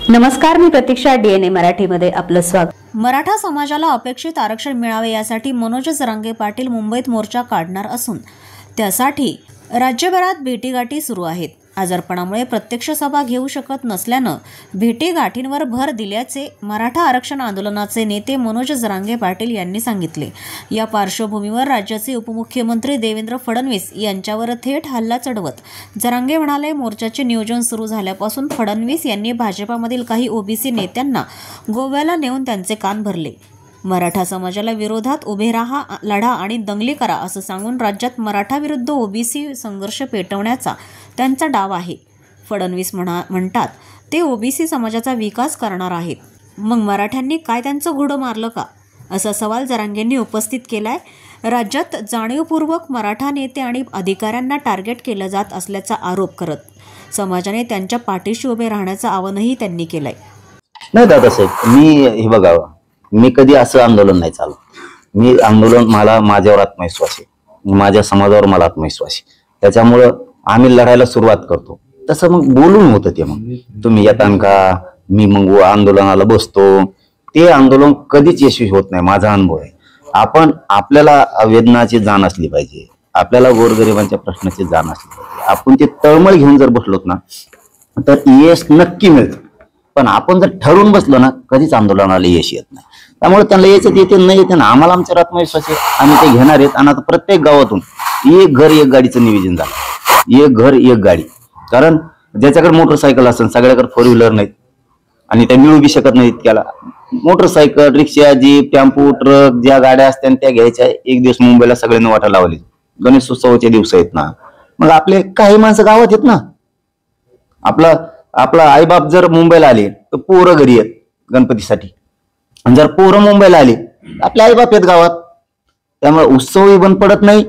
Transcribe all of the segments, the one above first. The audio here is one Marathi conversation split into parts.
नमस्कार, मी प्रतीक्षा. DNA मराठीमध्ये आपलं स्वागत. मराठा समाजाला अपेक्षित आरक्षण मिळावे यासाठी मनोज जरांगे पाटील मुंबईत मोर्चा काढणार असून त्यासाठी राज्यभरात भेटीगाठी सुरू आहेत. आजारपणामुळे प्रत्यक्ष सभा घेऊ शकत नसल्यानं भेटीगाठींवर भर दिल्याचे मराठा आरक्षण आंदोलनाचे नेते मनोज जरांगे पाटील यांनी सांगितले. या पार्श्वभूमीवर राज्याचे उपमुख्यमंत्री देवेंद्र फडणवीस यांच्यावर थेट हल्ला चढवत जरांगे म्हणाले, मोर्चाचे नियोजन सुरू झाल्यापासून फडणवीस यांनी भाजपामधील काही ओबीसी नेत्यांना गोव्याला नेऊन त्यांचे कान भरले. मराठा समाजाला विरोधात उभे राहा, लढा आणि दंगली करा असं सांगून राज्यात मराठा विरुद्ध ओबीसी संघर्ष पेटवण्याचा त्यांचा डाव आहे. फडणवीस म्हणतात ते ओबीसी समाजाचा विकास करणार आहेत. मग मराठ्यांनी काय त्यांचं घोडं मारलं का, असा सवाल जरांगेंनी उपस्थित केलाय. राज्यात जाणीवपूर्वक मराठा नेते आणि अधिकाऱ्यांना टार्गेट केलं जात असल्याचा आरोप करत समाजाने त्यांच्या पाठीशी उभे राहण्याचं आवाहनही त्यांनी केलंय. नाही दादासाहेब, हे बघावं, मी कधी असं आंदोलन नाही चालू. मी आंदोलन, मला माझ्यावर आत्मविश्वास आहे, माझ्या समाजावर मला आत्मविश्वास आहे. त्याच्यामुळं आम्ही लढायला सुरुवात करतो. तसं मग बोलून होतं ते, मग तुम्ही येता का, मी मग आंदोलनाला बसतो. ते आंदोलन कधीच यशस्वी होत नाही, माझा अनुभव आहे. आपल्याला वेदनाची जाण असली पाहिजे, आपल्याला गोरगरिबांच्या प्रश्नाची जाण असली पाहिजे. आपण ते तळमळ घेऊन जर बसलोत ना तर यश नक्की मिळतं. पण आपण जर ठरवून बसलो ना, कधीच आंदोलनाला यश येत नाही. त्यामुळे त्यांना यायचं येते नाही येते ना, आम्हाला आमच्यावर आत्मविश्वास आहे, आम्ही ते घेणार आहेत. आणि आता प्रत्येक गावातून एक घर एक गाडीचं नियोजन झालं, एक घर एक गाडी. कारण ज्याच्याकडे मोटरसायकल असेल, सगळ्याकडे फोर व्हीलर नाहीत आणि त्या मिळू बी शकत नाहीत. त्याला मोटरसायकल, रिक्षा, जीप, टेम्पो, ट्रक, ज्या गाड्या असतात त्या घ्यायच्या. एक दिवस मुंबईला सगळ्यांनी वाटा लावली, गणेशोत्सवाचे दिवस आहेत ना. मग आपले काही माणसं गावात आहेत ना. आपला आईबाप जर मुंबईला आले तर पोरं घरी आहेत गणपतीसाठी, आणि जर पोरं मुंबईला आले आपले आईबाप आहेत गावात. त्यामुळे उत्सवही बंद पडत नाही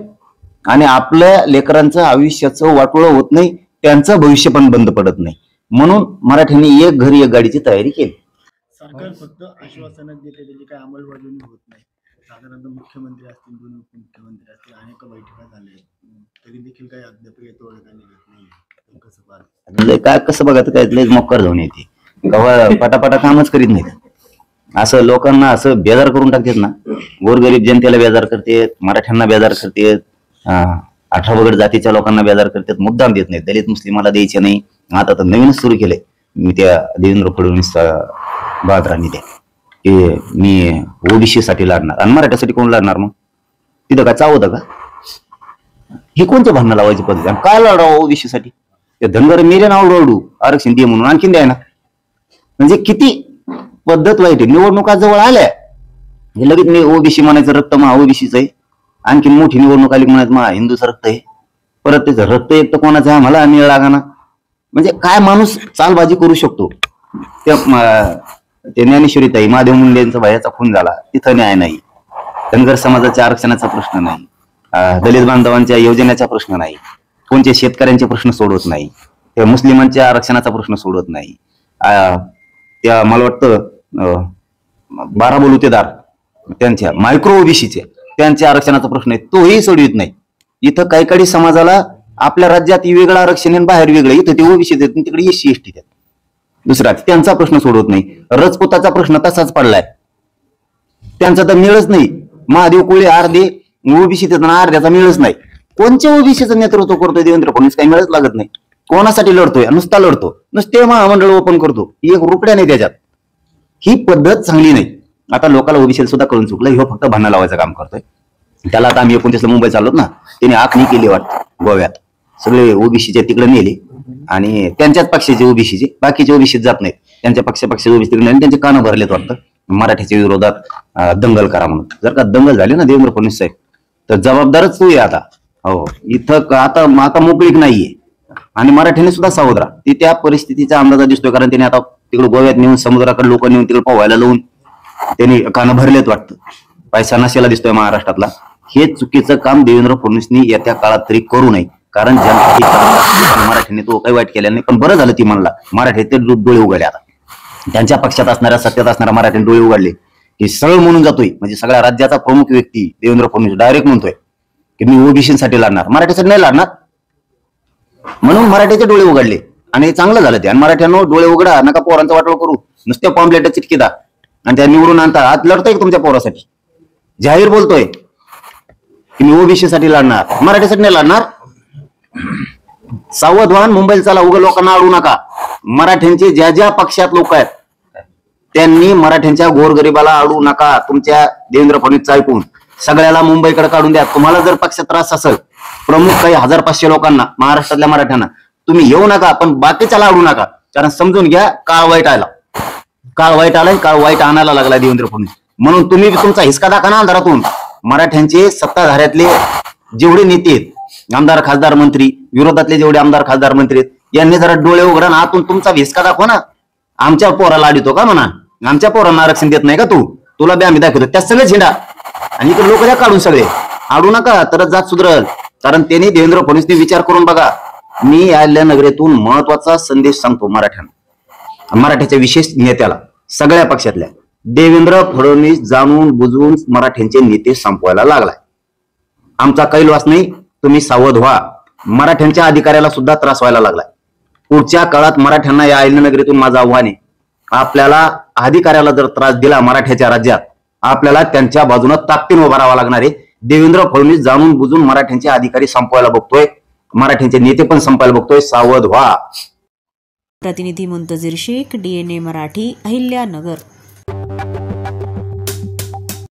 आणि आपल्या लेकरांचं आयुष्याचं वाटोळं होत नाही, त्यांचं भविष्य पण बंद पडत नाही. म्हणून मराठ्यांनी एक घरी एक गाडीची तयारी केली. सरकार फक्त आश्वासनं देते, त्याची काही अंमलबजावणी होत नाही. साधारणतः मुख्यमंत्री असतील, दोन उपमुख्यमंत्री असतील, अनेक बैठका झाल्या, तरी देखील काही अद्याप येतो नाही. काय कसं बघा, काय लय मक्कर जाऊन येते, पटापटा कामच करीत नाहीत. असं लोकांना असं बेजार करून टाकतात ना. गोरगरीब जनतेला बेजार करतात, मराठ्यांना बेजार करतात, 18 वगैरे जातीच्या लोकांना बेजार करतात, मुद्दाम देत नाही. दलित मुस्लिमाला द्यायचे नाही. आता तर नवीनच सुरू केलंय, मी त्या देवेंद्र फडणवीस बहादरांनी ते की मी ओबीसी साठी लढणार आणि मराठ्यासाठी कोण लढणार. मग तिथं काय चावतं का? हे कोणत्या भांडणं लावायची पद्धती? काय लढावं ओबीसी साठी? ते धनगर मेरे नाव रडू आरक्षण दे म्हणून आणखीन द्याय ना. म्हणजे किती पद्धत वाईट आहे. निवडणुका जवळ आल्या हे लगेच मी ओबीसी म्हणायचं, रक्त महा ओबीसीच आहे. आणखी मोठी निवडणूक आली म्हणायचं महा हिंदूचं रक्त आहे. परत त्याचं रक्त एक तर कोणाचं आहे मला आणि लागाना. म्हणजे काय माणूस चालबाजी करू शकतो? ते ज्ञानेश्वरीताई महादेव मुंडेंचा भायाचा खून झाला, तिथं न्याय नाही. धनगर समाजाच्या आरक्षणाचा प्रश्न नाही, दलित बांधवांच्या योजनेचा प्रश्न नाही, कोणत्या शेतकऱ्यांचे प्रश्न सोडवत नाही, त्या मुस्लिमांच्या आरक्षणाचा प्रश्न सोडवत नाही. त्या मला वाटतं 12 बलुतेदार त्यांच्या मायक्रो ओबीसीचे त्यांच्या आरक्षणाचा प्रश्न आहे, तोही सोडवित नाही. इथं काही समाजाला आपल्या राज्यात वेगळं आरक्षण आहे, बाहेर वेगळं. इथं ते ओबीसी देतात, तिकडे एससी एसटी देतात. दुसरा त्यांचा प्रश्न सोडवत नाही. रजपुताचा प्रश्न तसाच पडलाय, त्यांचा तर मिळच नाही. महादेव कोळी अर्धे ओबीसी देतात, अर्ध्याचा मिळच नाही. कोणत्या ओबीसीचं नेतृत्व करतोय देवेंद्र फडणवीस? काही मिळच लागत नाही. कोणासाठी लढतोय? नुसता लढतो, नुसते महामंडळ ओपन करतो, एक रुपया नाही त्याच्यात. ही पद्धत चांगली नाही. आता लोकांना ओबीसी सुद्धा कळून चुकलं, हे फक्त भांडण लावायचं काम करतोय. त्याला आता आम्ही 29 मुंबई चाललोत ना, त्याने आखणी केली वाटतं गोव्यात. सगळे ओबीसीचे तिकडे नेले आणि त्यांच्याच पक्षाचे ओबीसीचे, बाकीचे ओबीसीत जात नाहीत. त्यांच्या पक्षाचे ओबीसी तिकडे आणि त्यांचे कानं भरलेत वाटतं मराठ्याच्या विरोधात दंगल करा म्हणून. जर का दंगल झाली ना देवेंद्र फडणवीस साहेब, तर जबाबदारच तू आहे आता. हो, इथं आता मोकळीक नाहीये आणि मराठ्याने सुद्धा सावध राहा. ती त्या परिस्थितीचा अंदाजा दिसतोय, कारण त्याने आता तिकडे गोव्यात नेऊन समुद्राकडे लोक नेऊन तिकडे पोहायला लावून त्यांनी कानं भरलेत वाटतं. पैसा नसेला दिसतोय महाराष्ट्रातला. हे चुकीचं काम देवेंद्र फडणवीसनी येत्या काळात तरी करू नये, कारण जनता मराठ्यांनी तो काही वाईट केला नाही. पण बरं झालं ती म्हणला मराठ्याचे डोळे उघडले. आता त्यांच्या पक्षात असणाऱ्या, सत्तेत असणाऱ्या मराठ्यांनी डोळे उघडले की सरळ म्हणून जातोय. म्हणजे सगळ्या राज्याचा प्रमुख व्यक्ती देवेंद्र फडणवीस डायरेक्ट म्हणतोय की मी ओबीसीसाठी लढणार, मराठ्यासाठी नाही लढणार. म्हणून मराठ्याचे डोळे उघडले आणि चांगलं झालं ते. आणि मराठ्यांनो डोळे उघडा, नका पोरांचा वाटोळ करू, नुसत्या पॉम्पलेट चिटकीदा आणि त्या निवडून आणता. आज लढतोय का तुमच्या पोरासाठी? जाहीर बोलतोय की मी ओबीसी साठी लढणार, मराठीसाठी नाही लढणार. सावधवान, मुंबईला चला, उगा लोकांना अडू नका. मराठ्यांचे ज्या ज्या पक्षात लोक आहेत त्यांनी मराठ्यांच्या गोरगरिबाला अडू नका. तुमच्या देवेंद्र फडणवीसचं ऐकून सगळ्याला मुंबईकडे काढून द्या. तुम्हाला जर पक्षात त्रास असेल, प्रमुख काही 1500 लोकांना, महाराष्ट्रातल्या मराठ्यांना, तुम्ही येऊ नका, पण बाकीच्याला अडू नका. कारण समजून घ्या, काळ वाईट आला, काळ वाईट आलाय, काळ वाईट आणायला लागला देवेंद्र फडणवीस. म्हणून तुम्ही तुमचा हिसका दाखवा ना अंधारातून. मराठ्यांचे सत्ताधाऱ्यातले जेवढे नेते आहेत, आमदार खासदार मंत्री, विरोधातले जेवढे आमदार खासदार मंत्री आहेत, यांनी जरा डोळे उघडा ना, आतून तुमचा हिसका दाखवा ना. आमच्या पोराला अडीतो का म्हणा, आमच्या पोरांना आरक्षण देत नाही का तू, तुला बी आम्ही दाखवतो. त्या सगळे झेंडा आणि इकडे लोक द्या काढून सगळे. अडू नका, तरच जात सुधरल. कारण त्यांनी देवेंद्र फडणवीसने विचार करून बघा. मी अहिल्यानगरीतून महत्वाचा संदेश सांगतो मराठ्यांना, मराठ्याच्या विशेष नेत्याला, सगळ्या पक्षातल्या. देवेंद्र फडणवीस जाणून बुजवून मराठ्यांचे नेते संपवायला लागलाय. आमचा कैलवास नाही, तुम्ही सावध व्हा. मराठ्यांच्या अधिकाऱ्याला सुद्धा त्रास व्हायला लागलाय. पुढच्या काळात मराठ्यांना या अहिल्यानगरीतून माझं आव्हान आहे, आपल्याला अधिकाऱ्याला जर त्रास दिला मराठ्याच्या राज्यात, आपल्याला त्यांच्या बाजूने ताकदीने उभा राहावं लागणार आहे. देवेंद्र फडणवीस जाणून बुजून मराठ्यांचे अधिकारी संपवायला बघतोय, मराठ्यांचे नेते पण संपायला बघतोय. सावध व्हा. प्रतिनिधी मुंतजीर शेख, DNA मराठी, अहिल्यानगर.